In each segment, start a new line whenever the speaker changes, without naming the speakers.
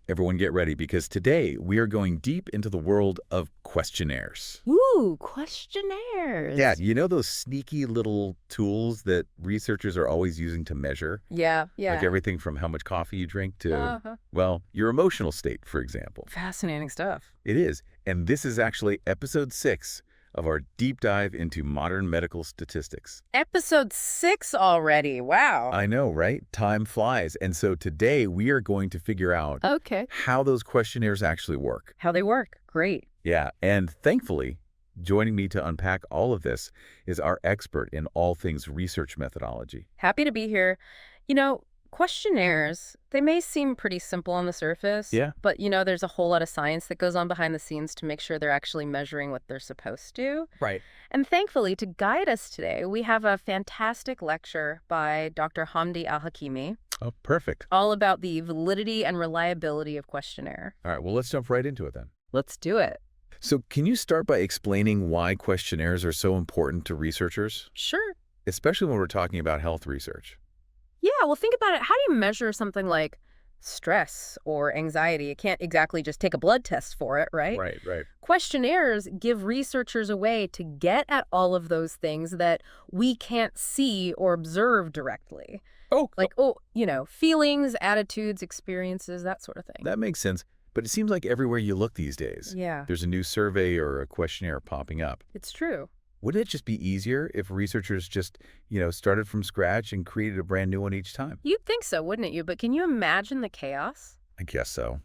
Everyone get ready because today we are going deep into the world of questionnaires.
Ooh,
Yeah,
questionnaires.
you know those sneaky little tools that researchers are always using to measure?
Yeah,
Like
yeah.
everything from how much coffee you drink to,
Uh-huh.
well, your emotional state, for example.
Fascinating stuff.
It is. And this is actually episode 6 of our deep dive into modern medical statistics.
Episode 6 already. Wow.
I know, right? Time flies. And so today we are going to figure out
Okay.
how those questionnaires actually work.
How they work. Great.
Yeah, and thankfully, joining me to unpack all of this is our expert in all things research methodology.
Happy to be here. Questionnaires, they may seem pretty simple on the surface,
Yeah,
but there's a whole lot of science that goes on behind the scenes to make sure they're actually measuring what they're supposed to.
right.
And thankfully, to guide us today, we have a fantastic lecture by Dr. Hamdi Al-Hakimi,
Oh, perfect.
all about the validity and reliability of questionnaire.
All right, well, let's jump right into it then.
Let's do it.
So can you start by explaining why questionnaires are so important to researchers,
Sure.
especially when we're talking about health research?
Yeah, well, think about it. How do you measure something like stress or anxiety? You can't exactly just take a blood test for it, right?
Right.
Questionnaires give researchers a way to get at all of those things that we can't see or observe directly.
Oh,
Like, feelings, attitudes, experiences, that sort of thing.
that makes sense. But it seems like everywhere you look these days,
Yeah,
there's a new survey or a questionnaire popping up.
it's true.
Wouldn't it just be easier if researchers just, started from scratch and created a brand new one each time?
You'd think so, wouldn't you? But can you imagine the chaos?
I guess so.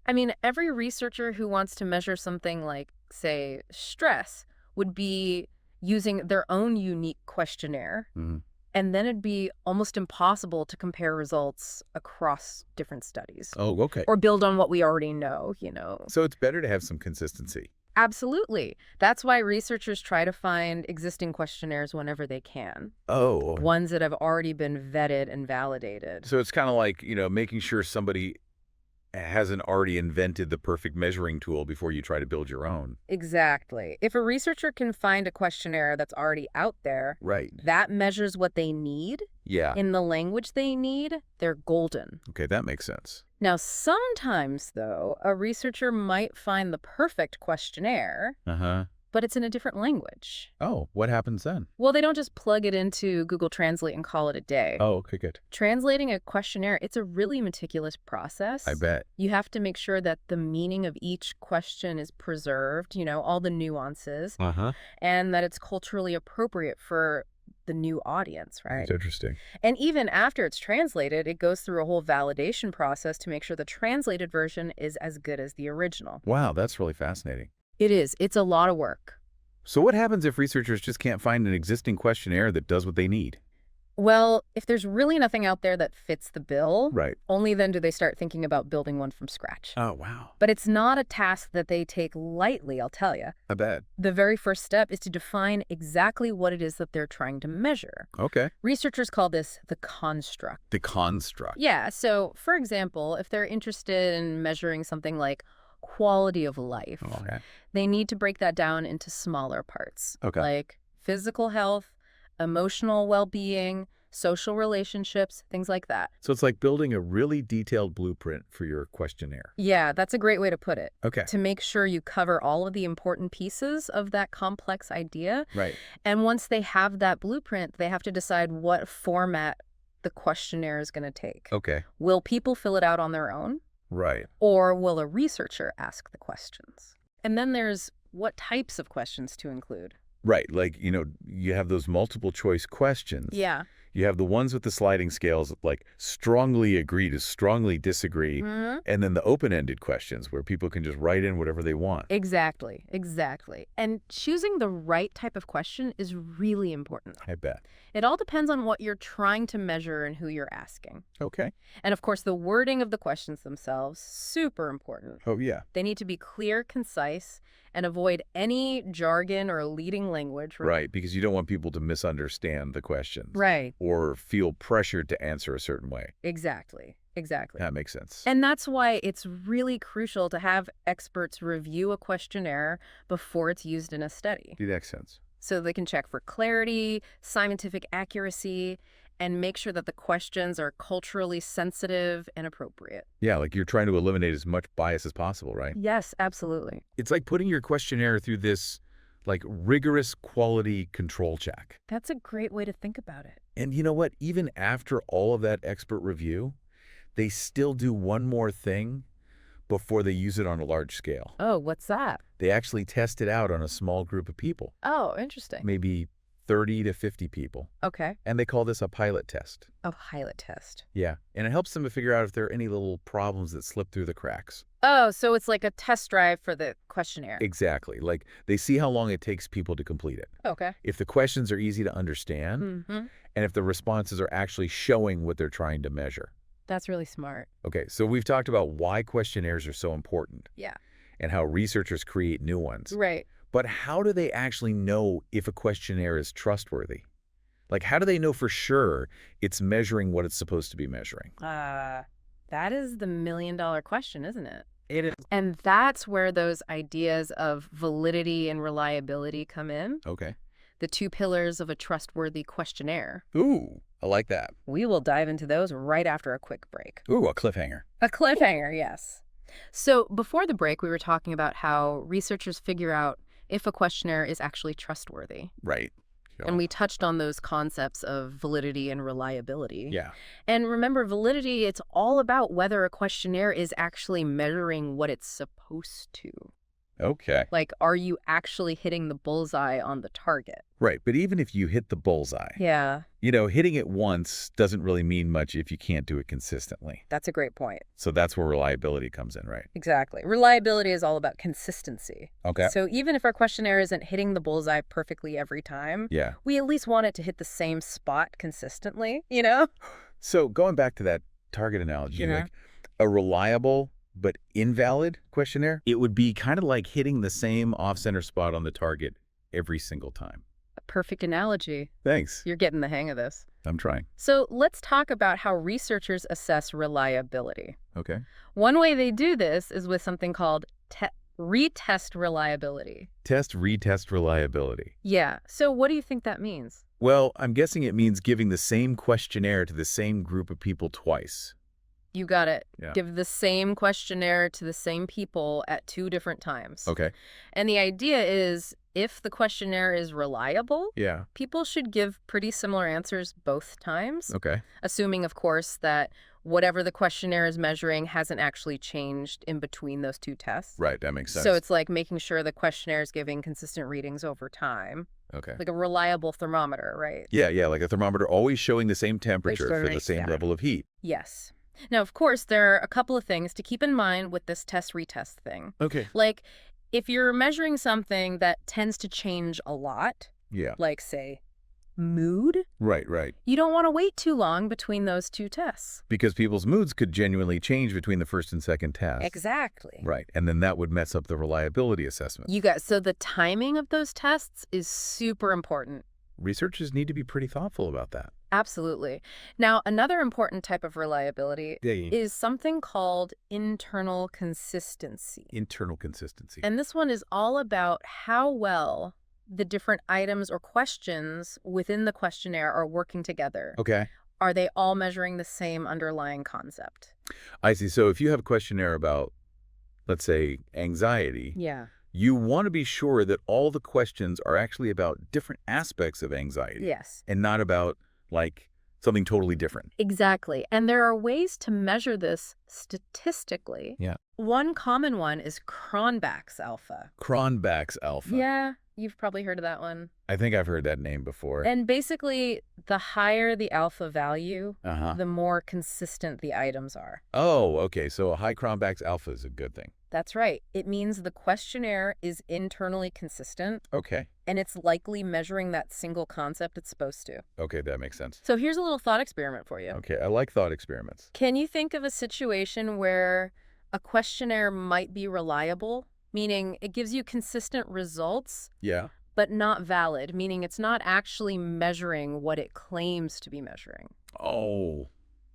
I mean, every researcher who wants to measure something like, say, stress would be using their own unique questionnaire.
Mhm.
And then it'd be almost impossible to compare results across different studies
Oh, okay.
or build on what we already know.
So it's better to have some consistency.
Absolutely. That's why researchers try to find existing questionnaires whenever they can,
Oh,
ones that have already been vetted and validated.
so it's kind of like, making sure somebody hasn't already invented the perfect measuring tool before you try to build your own.
Exactly. If a researcher can find a questionnaire that's already out there
Right.
that measures what they need
Yeah.
in the language they need, they're golden.
Okay, that makes sense.
Now, sometimes, though, a researcher might find the perfect questionnaire,
Uh-huh.
but it's in a different language.
Oh, what happens then?
Well, they don't just plug it into Google Translate and call it a day.
Oh, okay, good.
Translating a questionnaire, it's a really meticulous process.
I bet.
You have to make sure that the meaning of each question is preserved, all the nuances,
Uh-huh.
and that it's culturally appropriate for the new audience, right?
That's interesting.
And even after it's translated, it goes through a whole validation process to make sure the translated version is as good as the original.
Wow, that's really fascinating.
It is. It's a lot of work.
So what happens if researchers just can't find an existing questionnaire that does what they need?
Well, if there's really nothing out there that fits the bill,
Right.
only then do they start thinking about building one from scratch.
Oh, wow.
But it's not a task that they take lightly, I'll tell you.
I bet.
The very first step is to define exactly what it is that they're trying to measure.
Okay.
Researchers call this the construct.
The construct.
Yeah, so for example, if they're interested in measuring something like quality of life,
Okay.
they need to break that down into smaller parts.
Okay.
Like physical health, emotional well-being, social relationships, things like that.
So it's like building a really detailed blueprint for your questionnaire.
Yeah, that's a great way to put it.
Okay.
To make sure you cover all of the important pieces of that complex idea.
Right.
And once they have that blueprint, they have to decide what format the questionnaire is going to take.
Okay.
Will people fill it out on their own?
Right.
Or will a researcher ask the questions? And then there's what types of questions to include.
Right. Like, you have those multiple choice questions.
Yeah.
You have the ones with the sliding scales, like strongly agree to strongly disagree,
Mm-hmm.
and then the open-ended questions where people can just write in whatever they want.
Exactly. And choosing the right type of question is really important.
I bet.
It all depends on what you're trying to measure and who you're asking.
Okay.
And of course, the wording of the questions themselves, super important.
Oh, yeah.
They need to be clear, concise, and avoid any jargon or leading language.
Right, because you don't want people to misunderstand the questions.
Right.
Or feel pressured to answer a certain way.
Exactly.
That makes sense.
And that's why it's really crucial to have experts review a questionnaire before it's used in a study,
That makes sense.
so they can check for clarity, scientific accuracy, and make sure that the questions are culturally sensitive and appropriate.
Yeah, like you're trying to eliminate as much bias as possible, right?
Yes, absolutely.
It's like putting your questionnaire through this, like, rigorous quality control check.
That's a great way to think about it.
And you know what? Even after all of that expert review, they still do one more thing before they use it on a large scale.
Oh, what's that?
They actually test it out on a small group of people,
Oh, interesting.
maybe 30 to 50 people.
Okay.
And they call this a pilot test.
A pilot test.
Yeah. And it helps them to figure out if there are any little problems that slip through the cracks.
Oh, so it's like a test drive for the questionnaire.
Exactly. Like they see how long it takes people to complete it.
Okay.
If the questions are easy to understand,
Mm-hmm.
and if the responses are actually showing what they're trying to measure.
That's really smart.
Okay, so we've talked about why questionnaires are so important
Yeah.
and how researchers create new ones.
Right.
But how do they actually know if a questionnaire is trustworthy? Like, how do they know for sure it's measuring what it's supposed to be measuring?
That is the million-dollar question, isn't it?
It is.
And that's where those ideas of validity and reliability come in.
Okay.
The two pillars of a trustworthy questionnaire.
Ooh, I like that.
We will dive into those right after a quick break.
Ooh, a cliffhanger.
A cliffhanger, yes. So before the break, we were talking about how researchers figure out if a questionnaire is actually trustworthy.
Right.
And we touched on those concepts of validity and reliability.
Yeah.
And remember, validity, it's all about whether a questionnaire is actually measuring what it's supposed to.
Okay.
Like, are you actually hitting the bullseye on the target?
Right, but even if you hit the bullseye,
Yeah,
hitting it once doesn't really mean much if you can't do it consistently.
that's a great point.
So that's where reliability comes in, right?
Exactly. Reliability is all about consistency.
Okay.
So even if our questionnaire isn't hitting the bullseye perfectly every time,
Yeah.
we at least want it to hit the same spot consistently, you know?
So going back to that target analogy,
Yeah.
like a reliable but invalid questionnaire, it would be kind of like hitting the same off-center spot on the target every single time.
A perfect analogy.
Thanks.
You're getting the hang of this.
I'm trying.
So let's talk about how researchers assess reliability.
Okay.
One way they do this is with something called retest reliability.
Test-retest reliability.
Yeah. So what do you think that means?
Well, I'm guessing it means giving the same questionnaire to the same group of people twice.
You got it.
Yeah.
Give the same questionnaire to the same people at 2 different times.
Okay.
And the idea is if the questionnaire is reliable,
Yeah.
people should give pretty similar answers both times,
Okay.
assuming, of course, that whatever the questionnaire is measuring hasn't actually changed in between those 2 tests.
Right. That makes sense.
So it's like making sure the questionnaire is giving consistent readings over time,
okay.
like a reliable thermometer, right?
Yeah, yeah, like a thermometer always showing the same temperature for the
Experiment,
same
yeah.
level of heat.
Yes. Now, of course, there are a couple of things to keep in mind with this test-retest thing.
Okay.
Like, if you're measuring something that tends to change a lot,
Yeah.
like, say, mood,
Right, right.
you don't want to wait too long between those 2 tests.
Because people's moods could genuinely change between the first and second test.
Exactly.
Right. And then that would mess up the reliability assessment.
So the timing of those tests is super important.
Researchers need to be pretty thoughtful about that.
Absolutely. Now, another important type of reliability
Yeah.
is something called internal consistency.
Internal consistency.
And this one is all about how well the different items or questions within the questionnaire are working together.
Okay.
Are they all measuring the same underlying concept?
I see. So if you have a questionnaire about, let's say, anxiety,
Yeah.
you want to be sure that all the questions are actually about different aspects of anxiety.
Yes.
And not about, like, something totally different.
Exactly. And there are ways to measure this statistically.
Yeah.
One common one is Cronbach's alpha.
Cronbach's alpha.
Yeah, you've probably heard of that one.
I think I've heard that name before.
And basically, the higher the alpha value,
Uh-huh.
the more consistent the items are.
Oh, okay. So a high Cronbach's alpha is a good thing.
That's right. It means the questionnaire is internally consistent,
Okay.
and it's likely measuring that single concept it's supposed to.
Okay, that makes sense.
So here's a little thought experiment for you.
Okay, I like thought experiments.
Can you think of a situation where a questionnaire might be reliable, meaning it gives you consistent results,
Yeah.
but not valid, meaning it's not actually measuring what it claims to be measuring?
Oh.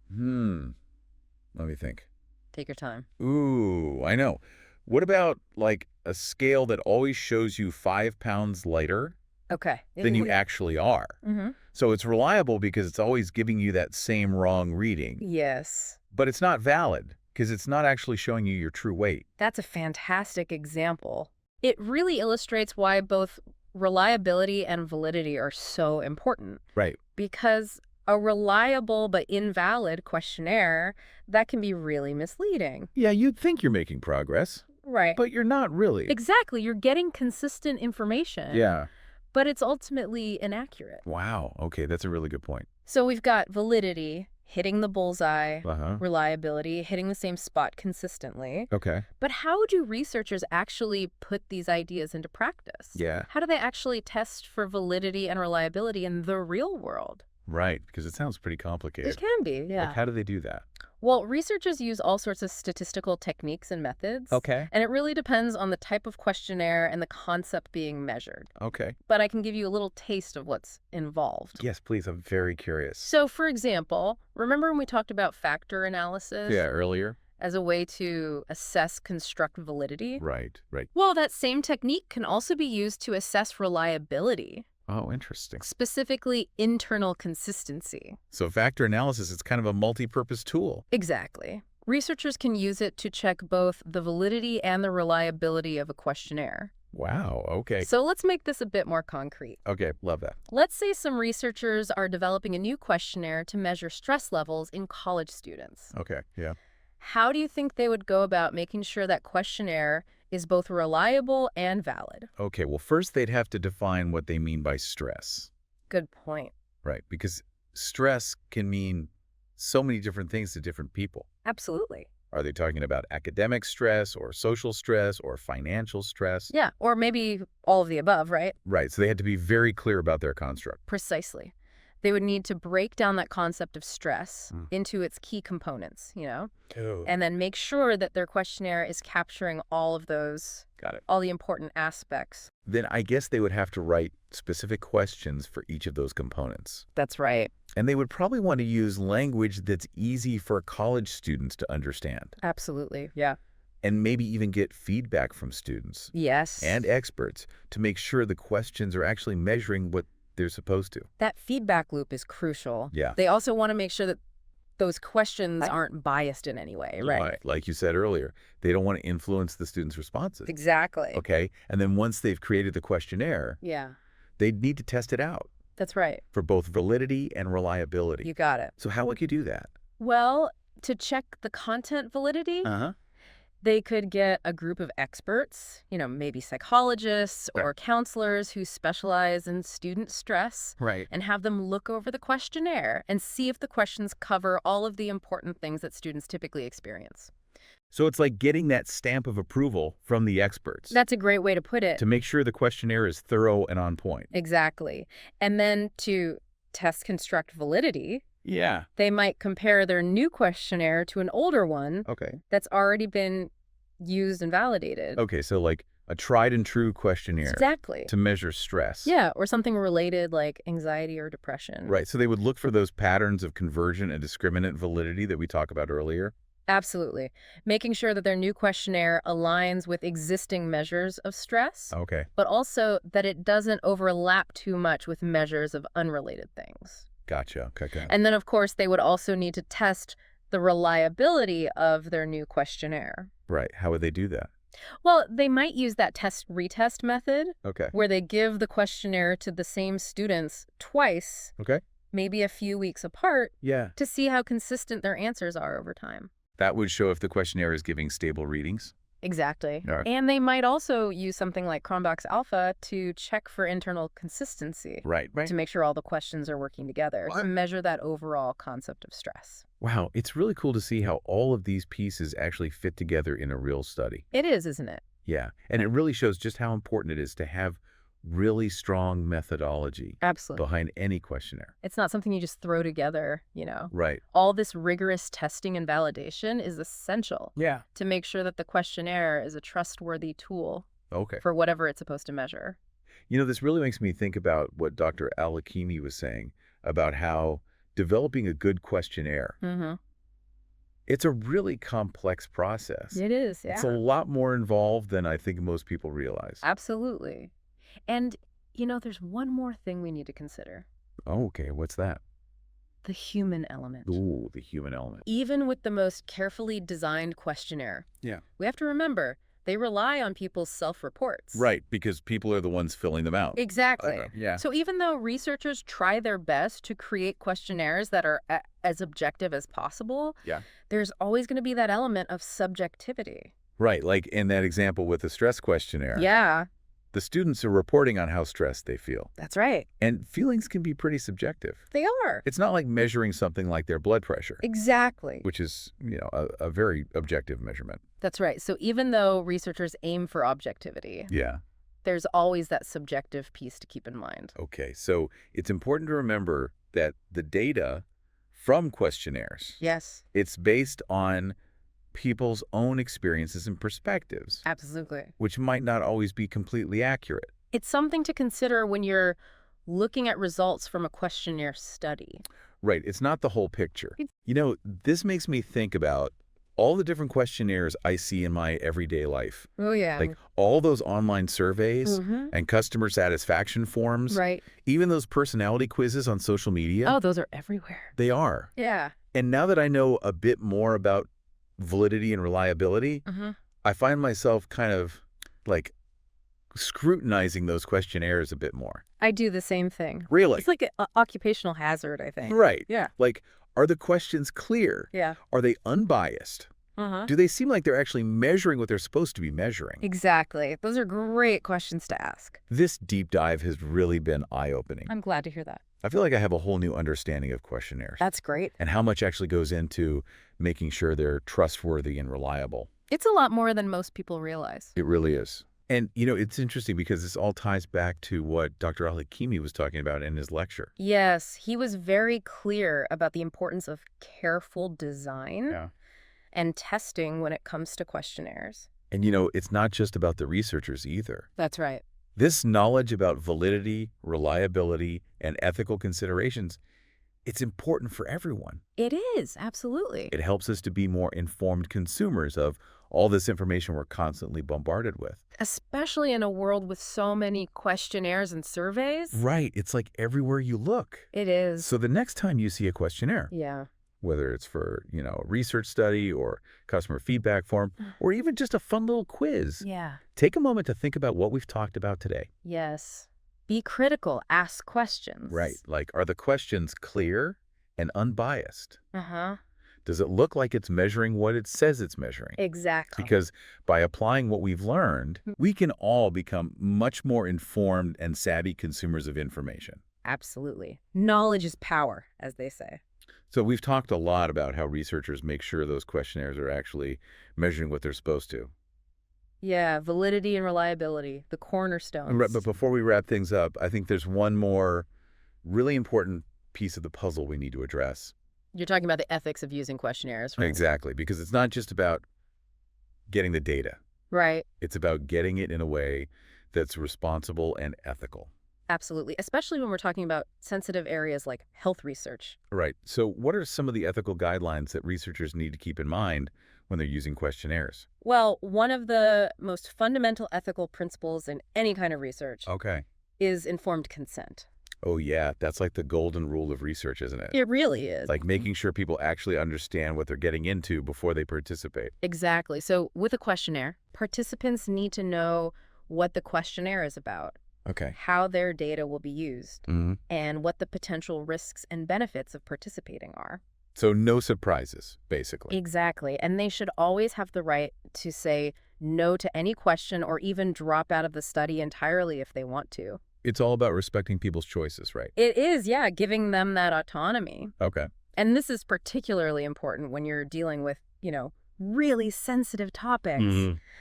Let me think.
Take your time.
Ooh, I know. What about, like, a scale that always shows you 5 pounds lighter
Okay.
than you actually are.
Mm-hmm.
So it's reliable because it's always giving you that same wrong reading.
Yes.
But it's not valid because it's not actually showing you your true weight.
That's a fantastic example. It really illustrates why both reliability and validity are so important.
Right.
Because a reliable but invalid questionnaire, that can be really misleading.
Yeah, you'd think you're making progress,
Right.
but you're not really.
Exactly. You're getting consistent information.
Yeah.
But it's ultimately inaccurate.
Wow. Okay, that's a really good point.
So we've got validity, hitting the bullseye,
Uh-huh.
reliability, hitting the same spot consistently.
Okay.
But how do researchers actually put these ideas into practice?
Yeah.
How do they actually test for validity and reliability in the real world?
Right, because it sounds pretty
It
complicated.
can be, yeah.
Like, how do they do that?
Well, researchers use all sorts of statistical techniques and methods.
Okay.
And it really depends on the type of questionnaire and the concept being measured.
Okay.
But I can give you a little taste of what's involved.
Yes, please. I'm very curious.
So, for example, remember when we talked about factor analysis
Yeah, earlier?
as a way to assess construct validity?
Right, right.
Well, that same technique can also be used to assess reliability,
Oh, interesting.
specifically internal consistency.
So factor analysis is kind of a multi-purpose tool.
Exactly. Researchers can use it to check both the validity and the reliability of a questionnaire.
Wow, okay.
So let's make this a bit more concrete.
Okay, love that.
Let's say some researchers are developing a new questionnaire to measure stress levels in college students.
Okay, yeah.
How do you think they would go about making sure that questionnaire is both reliable and valid?
Okay, well, first they'd have to define what they mean by stress.
Good point.
Right, because stress can mean so many different things to different people.
Absolutely.
Are they talking about academic stress or social stress or financial stress?
Yeah, or maybe all of the above, right?
Right, so they had to be very clear about their construct.
Precisely. They would need to break down that concept of stress
Mm.
into its key components,
Oh,
and then make sure that their questionnaire is capturing all of those,
got it.
all the important aspects.
Then I guess they would have to write specific questions for each of those components.
That's right.
And they would probably want to use language that's easy for college students to understand,
Absolutely. Yeah.
and maybe even get feedback from students
Yes.
and experts to make sure the questions are actually measuring what they're supposed to.
that feedback loop is crucial.
Yeah.
They also want to make sure that those questions aren't biased in any way, right?
Like you said earlier, they don't want to influence the students' responses.
Exactly.
Okay. And then once they've created the questionnaire,
Yeah,
they need to test it out
that's right.
for both validity and reliability.
You got it.
So how would you do that?
Well, to check the content validity,
Uh-huh.
they could get a group of experts, maybe psychologists
Right.
or counselors who specialize in student stress,
Right.
and have them look over the questionnaire and see if the questions cover all of the important things that students typically experience.
So it's like getting that stamp of approval from the experts
That's a great way to put it.
to make sure the questionnaire is thorough and on point.
Exactly. And then to test construct validity,
Yeah.
they might compare their new questionnaire to an older one
Okay.
that's already been used and validated.
Okay, so like a tried and true questionnaire
Exactly.
to measure stress.
Yeah, or something related like anxiety or depression.
Right, so they would look for those patterns of conversion and discriminant validity that we talked about earlier.
Absolutely. Making sure that their new questionnaire aligns with existing measures of stress,
Okay.
but also that it doesn't overlap too much with measures of unrelated things.
Gotcha. Okay.
And then, of course, they would also need to test the reliability of their new questionnaire.
Right. How would they do that?
Well, they might use that test-retest method,
Okay.
where they give the questionnaire to the same students twice,
Okay.
maybe a few weeks apart,
Yeah.
to see how consistent their answers are over time.
That would show if the questionnaire is giving stable readings.
Exactly.
All right.
And they might also use something like Cronbach's alpha to check for internal consistency,
Right. Right.
to make sure all the questions are working together,
What?
to measure that overall concept of stress.
Wow. It's really cool to see how all of these pieces actually fit together in a real study.
It is, isn't it?
Yeah. And it really shows just how important it is to have really strong methodology
Absolutely.
behind any questionnaire.
It's not something you just throw together,
Right.
All this rigorous testing and validation is essential
Yeah.
to make sure that the questionnaire is a trustworthy tool
Okay.
for whatever it's supposed to measure.
This really makes me think about what Dr. Alakimi was saying about how developing a good questionnaire,
Mm-hmm.
it's a really complex process.
It is, yeah.
It's a lot more involved than I think most people realize.
Absolutely. And There's one more thing we need to consider.
Oh, okay. What's that?
The human element.
Ooh, the human element.
Even with the most carefully designed questionnaire,
Yeah.
we have to remember they rely on people's self-reports.
Right, because people are the ones filling them out.
Exactly.
Yeah.
So even though researchers try their best to create questionnaires that are as objective as possible,
Yeah.
there's always going to be that element of subjectivity.
Right, like in that example with the stress questionnaire.
Yeah,
The students are reporting on how stressed they feel.
that's right.
And feelings can be pretty subjective.
They are.
It's not like measuring something like their blood pressure,
Exactly.
which is, a very objective measurement.
That's right. So even though researchers aim for objectivity,
Yeah.
there's always that subjective piece to keep in mind.
Okay, so it's important to remember that the data from questionnaires,
Yes,
it's based on people's own experiences and perspectives,
absolutely.
which might not always be completely accurate.
It's something to consider when you're looking at results from a questionnaire study.
Right, it's not the whole picture.
It's-
This makes me think about all the different questionnaires I see in my everyday life.
Oh, yeah.
Like all those online surveys
Mhm.
and customer satisfaction forms,
Right.
even those personality quizzes on social media.
Oh, those are everywhere.
They are.
Yeah.
And now that I know a bit more about validity and reliability,
Mm-hmm.
I find myself kind of like scrutinizing those questionnaires a bit more.
I do the same thing.
Really?
It's like an occupational hazard, I think.
Right.
Yeah.
Like, are the questions clear?
Yeah.
Are they unbiased?
Uh-huh.
Do they seem like they're actually measuring what they're supposed to be measuring?
Exactly. Those are great questions to ask.
This deep dive has really been eye-opening.
I'm glad to hear that.
I feel like I have a whole new understanding of questionnaires
That's great.
and how much actually goes into making sure they're trustworthy and reliable.
It's a lot more than most people realize.
It really is. And, it's interesting because this all ties back to what Dr. Al-Hakimi was talking about in his lecture.
Yes, he was very clear about the importance of careful design and testing when it comes to questionnaires.
And, it's not just about the researchers either.
That's right.
This knowledge about validity, reliability, and ethical considerations, it's important for everyone.
It is, absolutely.
It helps us to be more informed consumers of all this information we're constantly bombarded with.
Especially in a world with so many questionnaires and surveys.
Right. It's like everywhere you look.
It is.
So the next time you see a questionnaire,
Yeah.
whether it's for, a research study or customer feedback form, or even just a fun little quiz,
Yeah.
take a moment to think about what we've talked about today.
Yes. Be critical. Ask questions.
Right. Like, are the questions clear and unbiased?
Uh-huh.
Does it look like it's measuring what it says it's measuring?
Exactly.
Because by applying what we've learned, we can all become much more informed and savvy consumers of information.
Absolutely. Knowledge is power, as they say.
So we've talked a lot about how researchers make sure those questionnaires are actually measuring what they're supposed to.
Yeah, validity and reliability, the cornerstones.
But before we wrap things up, I think there's one more really important piece of the puzzle we need to address.
You're talking about the ethics of using questionnaires, right?
Exactly, because it's not just about getting the data.
Right.
It's about getting it in a way that's responsible and ethical.
Absolutely. Especially when we're talking about sensitive areas like health research.
Right. So what are some of the ethical guidelines that researchers need to keep in mind when they're using questionnaires?
Well, one of the most fundamental ethical principles in any kind of research
Okay.
is informed consent.
Oh, yeah. That's like the golden rule of research, isn't it?
It really is.
Like making sure people actually understand what they're getting into before they participate.
Exactly. So with a questionnaire, participants need to know what the questionnaire is about,
Okay.
how their data will be used,
Mm-hmm.
and what the potential risks and benefits of participating are.
So no surprises, basically.
Exactly. And they should always have the right to say no to any question or even drop out of the study entirely if they want to.
It's all about respecting people's choices, right?
It is, yeah, giving them that autonomy.
Okay.
And this is particularly important when you're dealing with, really sensitive topics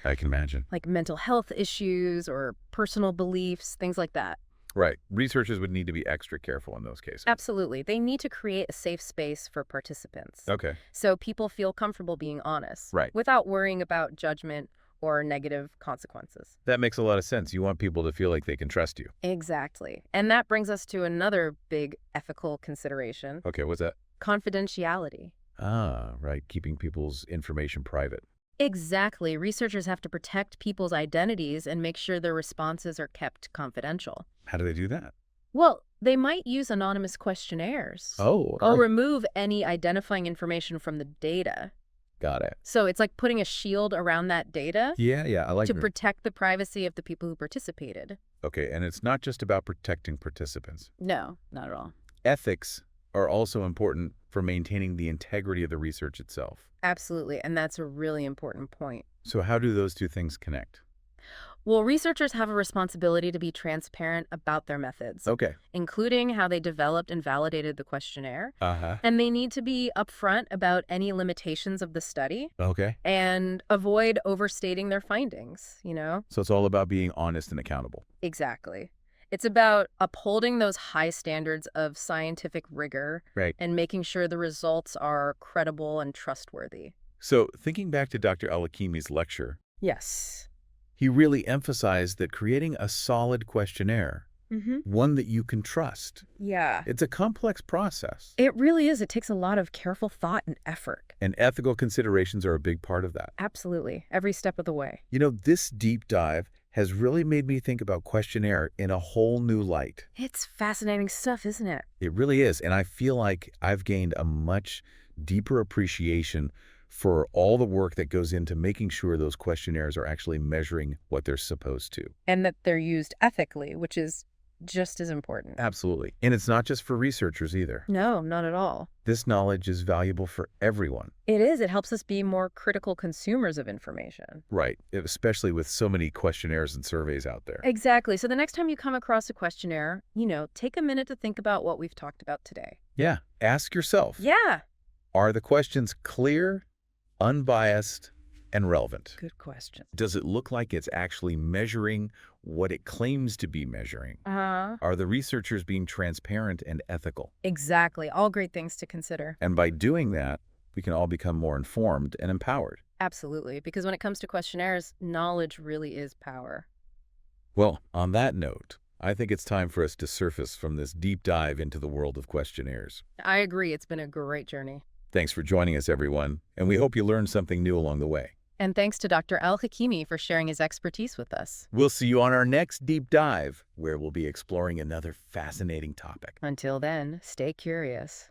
I can imagine.
like mental health issues or personal beliefs, things like that.
Right. Researchers would need to be extra careful in those cases.
Absolutely. They need to create a safe space for participants.
Okay.
So people feel comfortable being honest.
Right.
Without worrying about judgment or negative consequences.
That makes a lot of sense. You want people to feel like they can trust you.
Exactly. And that brings us to another big ethical consideration,
Okay, what's that?
confidentiality.
Ah, right. Keeping people's information private.
Exactly. Researchers have to protect people's identities and make sure their responses are kept confidential.
How do they do that?
Well, they might use anonymous questionnaires
Oh,
or remove any identifying information from the data.
got it.
So it's like putting a shield around that data
Yeah, I like
to
that.
protect the privacy of the people who participated.
Okay, and it's not just about protecting participants.
No, not at all.
Ethics are also important for maintaining the integrity of the research itself.
Absolutely, and that's a really important point.
So how do those two things connect?
Well, researchers have a responsibility to be transparent about their methods,
Okay.
including how they developed and validated the questionnaire.
Uh-huh.
And they need to be upfront about any limitations of the study
Okay.
and avoid overstating their findings.
So it's all about being honest and accountable.
Exactly. It's about upholding those high standards of scientific rigor
Right.
and making sure the results are credible and trustworthy.
So thinking back to Dr. Alakimi's lecture,
Yes.
he really emphasized that creating a solid questionnaire, one that you can trust,
Yeah.
it's a complex process.
It really is. It takes a lot of careful thought and effort.
And ethical considerations are a big part of that.
Absolutely. Every step of the way.
This deep dive has really made me think about questionnaire in a whole new light.
It's fascinating stuff, isn't it?
It really is. And I feel like I've gained a much deeper appreciation for all the work that goes into making sure those questionnaires are actually measuring what they're supposed to.
And that they're used ethically, which is just as important.
Absolutely. And it's not just for researchers either.
No, not at all.
This knowledge is valuable for everyone.
It is. It helps us be more critical consumers of information.
Right. Especially with so many questionnaires and surveys out there.
Exactly. So the next time you come across a questionnaire, take a minute to think about what we've talked about today.
Yeah. Ask yourself,
Yeah.
are the questions clear, unbiased, and relevant?
Good question.
Does it look like it's actually measuring what it claims to be measuring? Are the researchers being transparent and ethical?
Exactly. All great things to consider.
And by doing that, we can all become more informed and empowered.
Absolutely. Because when it comes to questionnaires, knowledge really is power.
Well, on that note, I think it's time for us to surface from this deep dive into the world of questionnaires.
I agree. It's been a great journey.
Thanks for joining us, everyone, and we hope you learned something new along the way.
And thanks to Dr. Al-Hakimi for sharing his expertise with us.
We'll see you on our next deep dive, where we'll be exploring another fascinating topic.
Until then, stay curious.